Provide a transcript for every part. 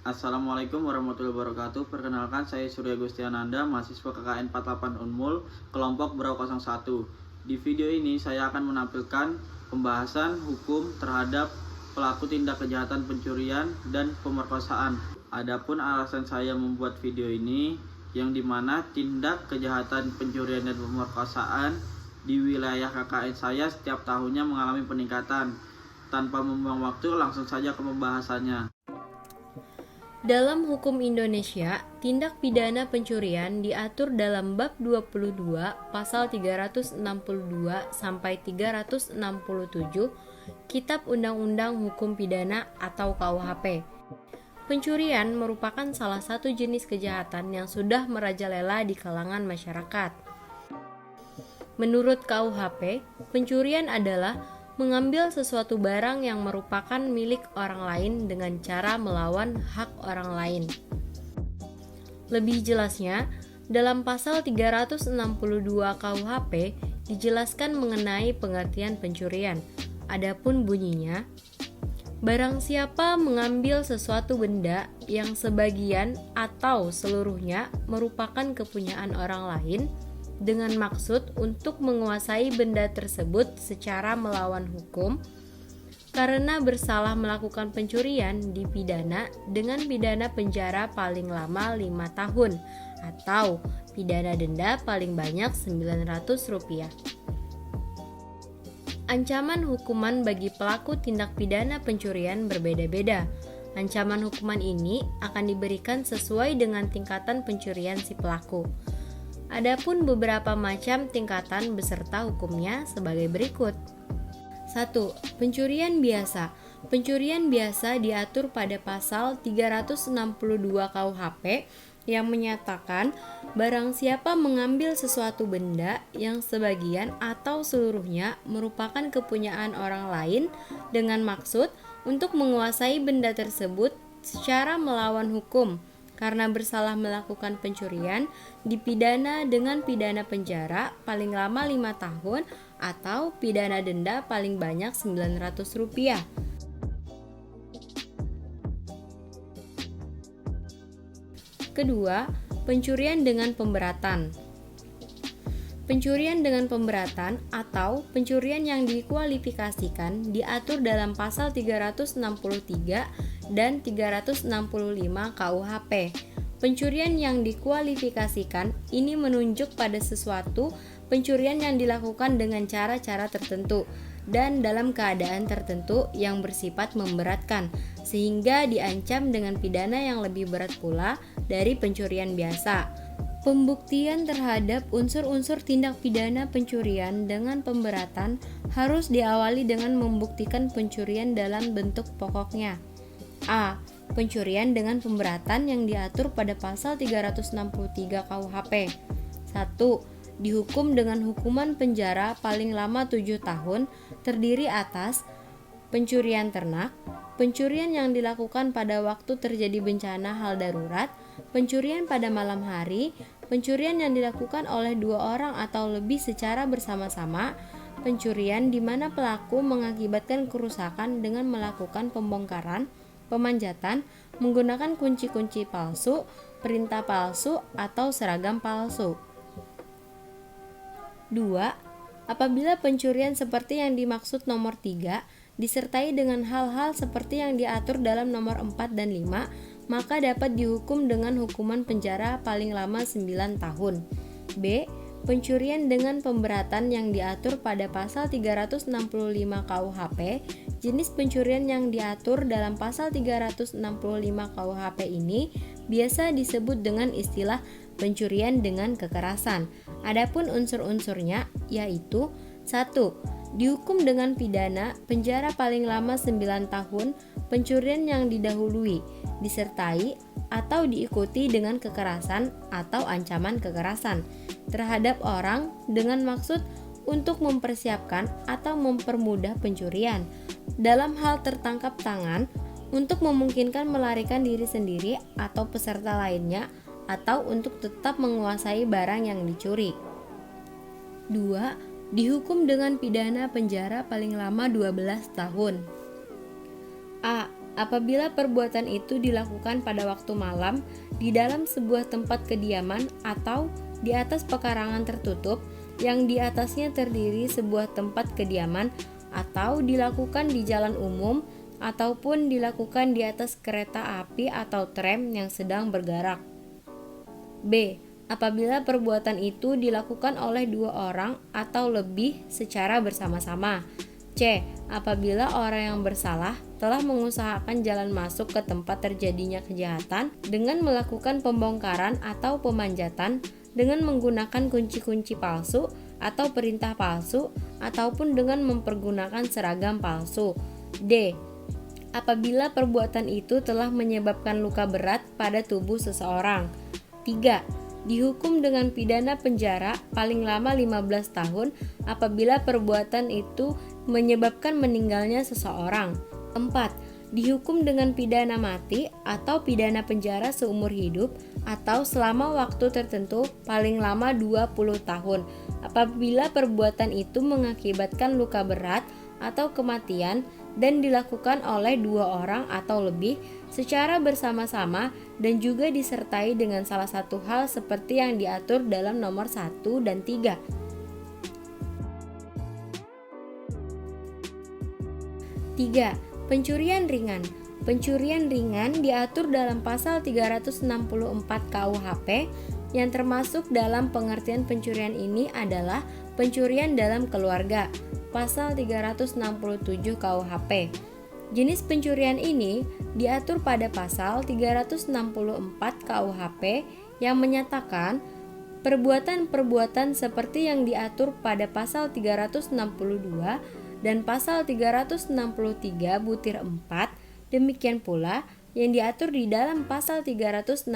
Assalamualaikum warahmatullahi wabarakatuh. Perkenalkan, saya Surya Gustiananda, mahasiswa KKN 48 Unmul, kelompok Brau 01. Di video ini saya akan menampilkan pembahasan hukum terhadap pelaku tindak kejahatan pencurian dan pemerkosaan. Adapun alasan saya membuat video ini, yang dimana tindak kejahatan pencurian dan pemerkosaan di wilayah KKN saya setiap tahunnya mengalami peningkatan. Tanpa membuang waktu, langsung saja ke pembahasannya. Dalam hukum Indonesia, tindak pidana pencurian diatur dalam bab 22 pasal 362 sampai 367 Kitab Undang-Undang Hukum Pidana atau KUHP. Pencurian merupakan salah satu jenis kejahatan yang sudah merajalela di kalangan masyarakat. Menurut KUHP, pencurian adalah mengambil sesuatu barang yang merupakan milik orang lain dengan cara melawan hak orang lain. Lebih jelasnya, dalam pasal 362 KUHP dijelaskan mengenai pengertian pencurian. Adapun bunyinya, barang siapa mengambil sesuatu benda yang sebagian atau seluruhnya merupakan kepunyaan orang lain dengan maksud untuk menguasai benda tersebut secara melawan hukum, karena bersalah melakukan pencurian dipidana dengan pidana penjara paling lama 5 tahun atau pidana denda paling banyak Rp900. Ancaman hukuman bagi pelaku tindak pidana pencurian berbeda-beda. Ancaman hukuman ini akan diberikan sesuai dengan tingkatan pencurian si pelaku. Adapun beberapa macam tingkatan beserta hukumnya sebagai berikut. 1. Pencurian biasa. Pencurian biasa diatur pada pasal 362 KUHP yang menyatakan barang siapa mengambil sesuatu benda yang sebagian atau seluruhnya merupakan kepunyaan orang lain dengan maksud untuk menguasai benda tersebut secara melawan hukum, karena bersalah melakukan pencurian dipidana dengan pidana penjara paling lama 5 tahun atau pidana denda paling banyak Rp900. Kedua, pencurian dengan pemberatan. Pencurian dengan pemberatan atau pencurian yang dikualifikasikan diatur dalam pasal 363 dan 365 KUHP. Pencurian yang dikualifikasikan ini menunjuk pada sesuatu pencurian yang dilakukan dengan cara-cara tertentu dan dalam keadaan tertentu yang bersifat memberatkan, sehingga diancam dengan pidana yang lebih berat pula dari pencurian biasa. Pembuktian terhadap unsur-unsur tindak pidana pencurian dengan pemberatan harus diawali dengan membuktikan pencurian dalam bentuk pokoknya. A. Pencurian dengan pemberatan yang diatur pada pasal 363 KUHP. 1. Dihukum dengan hukuman penjara paling lama 7 tahun, terdiri atas pencurian ternak, pencurian yang dilakukan pada waktu terjadi bencana hal darurat, pencurian pada malam hari, pencurian yang dilakukan oleh 2 orang atau lebih secara bersama-sama, pencurian di mana pelaku mengakibatkan kerusakan dengan melakukan pembongkaran, pemanjatan, menggunakan kunci-kunci palsu, perintah palsu, atau seragam palsu. 2. Apabila pencurian seperti yang dimaksud nomor 3 disertai dengan hal-hal seperti yang diatur dalam nomor 4 dan 5, maka dapat dihukum dengan hukuman penjara paling lama 9 tahun. B. Pencurian dengan pemberatan yang diatur pada pasal 365 KUHP. Jenis pencurian yang diatur dalam pasal 365 KUHP ini biasa disebut dengan istilah pencurian dengan kekerasan. Adapun unsur-unsurnya yaitu 1. Dihukum dengan pidana penjara paling lama 9 tahun pencurian yang didahului, disertai atau diikuti dengan kekerasan atau ancaman kekerasan terhadap orang dengan maksud untuk mempersiapkan atau mempermudah pencurian dalam hal tertangkap tangan untuk memungkinkan melarikan diri sendiri atau peserta lainnya atau untuk tetap menguasai barang yang dicuri. 2. Dihukum dengan pidana penjara paling lama 12 tahun. A. apabila perbuatan itu dilakukan pada waktu malam di dalam sebuah tempat kediaman atau di atas pekarangan tertutup yang di atasnya terdiri sebuah tempat kediaman, atau dilakukan di jalan umum ataupun dilakukan di atas kereta api atau tram yang sedang bergerak. B. Apabila perbuatan itu dilakukan oleh 2 orang atau lebih secara bersama-sama. C. Apabila orang yang bersalah telah mengusahakan jalan masuk ke tempat terjadinya kejahatan dengan melakukan pembongkaran atau pemanjatan dengan menggunakan kunci-kunci palsu atau perintah palsu ataupun dengan mempergunakan seragam palsu. D. Apabila perbuatan itu telah menyebabkan luka berat pada tubuh seseorang. 3. Dihukum dengan pidana penjara paling lama 15 tahun apabila perbuatan itu menyebabkan meninggalnya seseorang. 4. Dihukum dengan pidana mati atau pidana penjara seumur hidup atau selama waktu tertentu paling lama 20 tahun apabila perbuatan itu mengakibatkan luka berat atau kematian dan dilakukan oleh 2 orang atau lebih secara bersama-sama dan juga disertai dengan salah satu hal seperti yang diatur dalam nomor 1 dan 3. 3. Pencurian ringan. Pencurian ringan diatur dalam pasal 364 KUHP yang termasuk dalam pengertian pencurian ini adalah pencurian dalam keluarga. Pasal 367 KUHP. Jenis pencurian ini diatur pada pasal 364 KUHP yang menyatakan perbuatan-perbuatan seperti yang diatur pada pasal 362 dan pasal 363 butir 4, demikian pula yang diatur di dalam pasal 365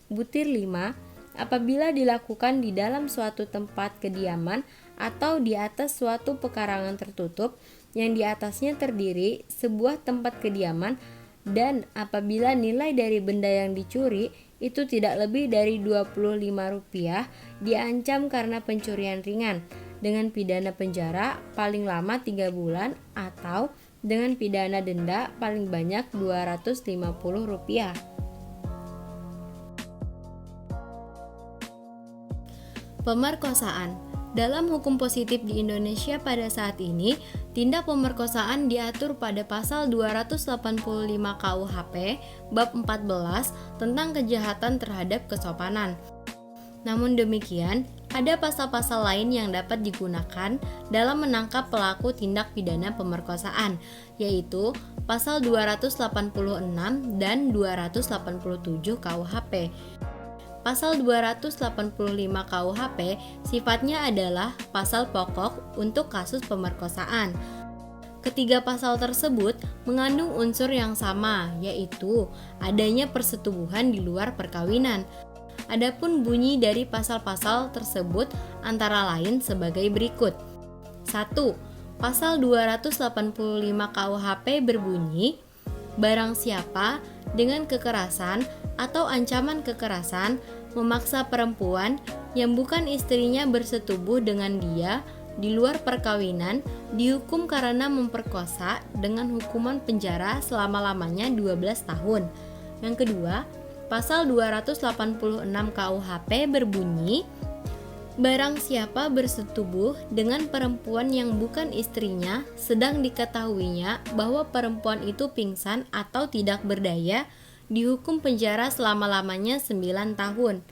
butir 5 apabila dilakukan di dalam suatu tempat kediaman atau di atas suatu pekarangan tertutup yang di atasnya terdiri sebuah tempat kediaman dan apabila nilai dari benda yang dicuri itu tidak lebih dari Rp25 diancam karena pencurian ringan dengan pidana penjara paling lama 3 bulan atau dengan pidana denda paling banyak Rp250. Pemerkosaan. Dalam hukum positif di Indonesia pada saat ini, tindak pemerkosaan diatur pada pasal 285 KUHP bab 14 tentang kejahatan terhadap kesopanan. Namun demikian, ada pasal-pasal lain yang dapat digunakan dalam menangkap pelaku tindak pidana pemerkosaan, yaitu pasal 286 dan 287 KUHP. Pasal 285 KUHP sifatnya adalah pasal pokok untuk kasus pemerkosaan. Ketiga pasal tersebut mengandung unsur yang sama, yaitu adanya persetubuhan di luar perkawinan. Adapun bunyi dari pasal-pasal tersebut antara lain sebagai berikut. 1. Pasal 285 KUHP berbunyi, barang siapa dengan kekerasan atau ancaman kekerasan memaksa perempuan yang bukan istrinya bersetubuh dengan dia di luar perkawinan dihukum karena memperkosa dengan hukuman penjara selama-lamanya 12 tahun. Yang kedua, pasal 286 KUHP berbunyi, barang siapa bersetubuh dengan perempuan yang bukan istrinya sedang diketahuinya bahwa perempuan itu pingsan atau tidak berdaya dihukum penjara selama-lamanya 9 tahun.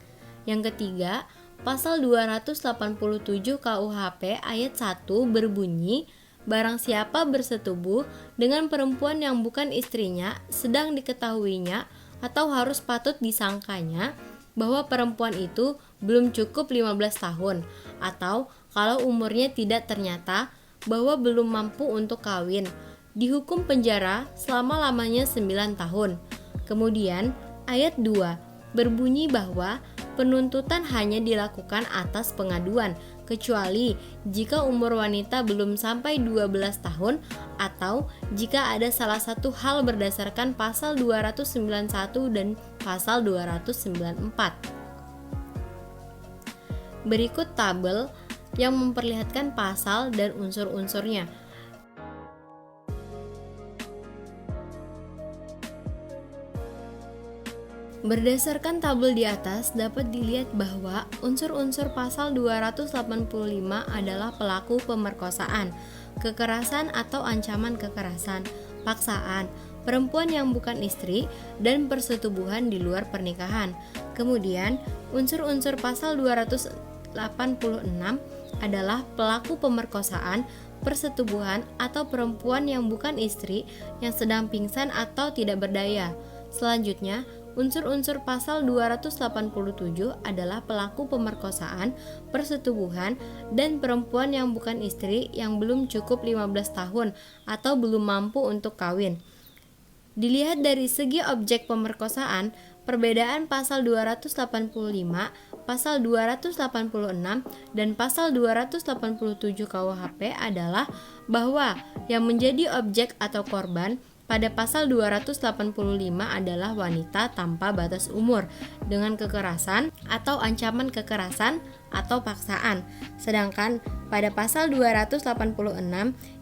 Yang ketiga, pasal 287 KUHP ayat 1 berbunyi, barang siapa bersetubuh dengan perempuan yang bukan istrinya sedang diketahuinya atau harus patut disangkanya bahwa perempuan itu belum cukup 15 tahun atau kalau umurnya tidak ternyata bahwa belum mampu untuk kawin, dihukum penjara selama-lamanya 9 tahun. Kemudian, ayat 2 berbunyi bahwa penuntutan hanya dilakukan atas pengaduan, kecuali jika umur wanita belum sampai 12 tahun atau jika ada salah satu hal berdasarkan pasal 291 dan pasal 294. Berikut tabel yang memperlihatkan pasal dan unsur-unsurnya. Berdasarkan tabel di atas dapat dilihat bahwa unsur-unsur pasal 285 adalah pelaku pemerkosaan, kekerasan atau ancaman kekerasan, paksaan, perempuan yang bukan istri, dan persetubuhan di luar pernikahan. Kemudian, unsur-unsur pasal 286 adalah pelaku pemerkosaan, persetubuhan, atau perempuan yang bukan istri yang sedang pingsan atau tidak berdaya. Selanjutnya, unsur-unsur pasal 287 adalah pelaku pemerkosaan, persetubuhan, dan perempuan yang bukan istri yang belum cukup 15 tahun atau belum mampu untuk kawin. Dilihat dari segi objek pemerkosaan, perbedaan pasal 285, pasal 286, dan pasal 287 KUHP adalah bahwa yang menjadi objek atau korban pada pasal 285 adalah wanita tanpa batas umur dengan kekerasan atau ancaman kekerasan atau paksaan. Sedangkan pada pasal 286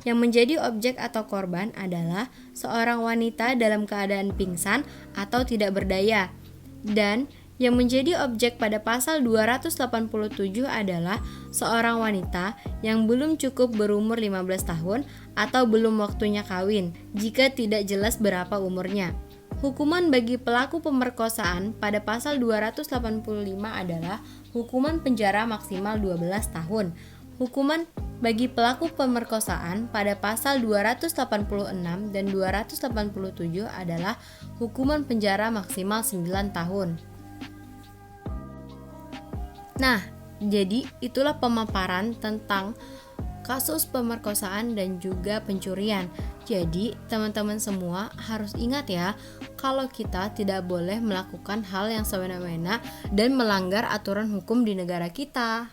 yang menjadi objek atau korban adalah seorang wanita dalam keadaan pingsan atau tidak berdaya. Dan yang menjadi objek pada pasal 287 adalah seorang wanita yang belum cukup berumur 15 tahun atau belum waktunya kawin, jika tidak jelas berapa umurnya. Hukuman bagi pelaku pemerkosaan pada pasal 285 adalah hukuman penjara maksimal 12 tahun. Hukuman bagi pelaku pemerkosaan pada pasal 286 dan 287 adalah hukuman penjara maksimal 9 tahun. Nah, jadi itulah pemaparan tentang kasus pemerkosaan dan juga pencurian. Jadi, teman-teman semua harus ingat ya, kalau kita tidak boleh melakukan hal yang semena-mena dan melanggar aturan hukum di negara kita.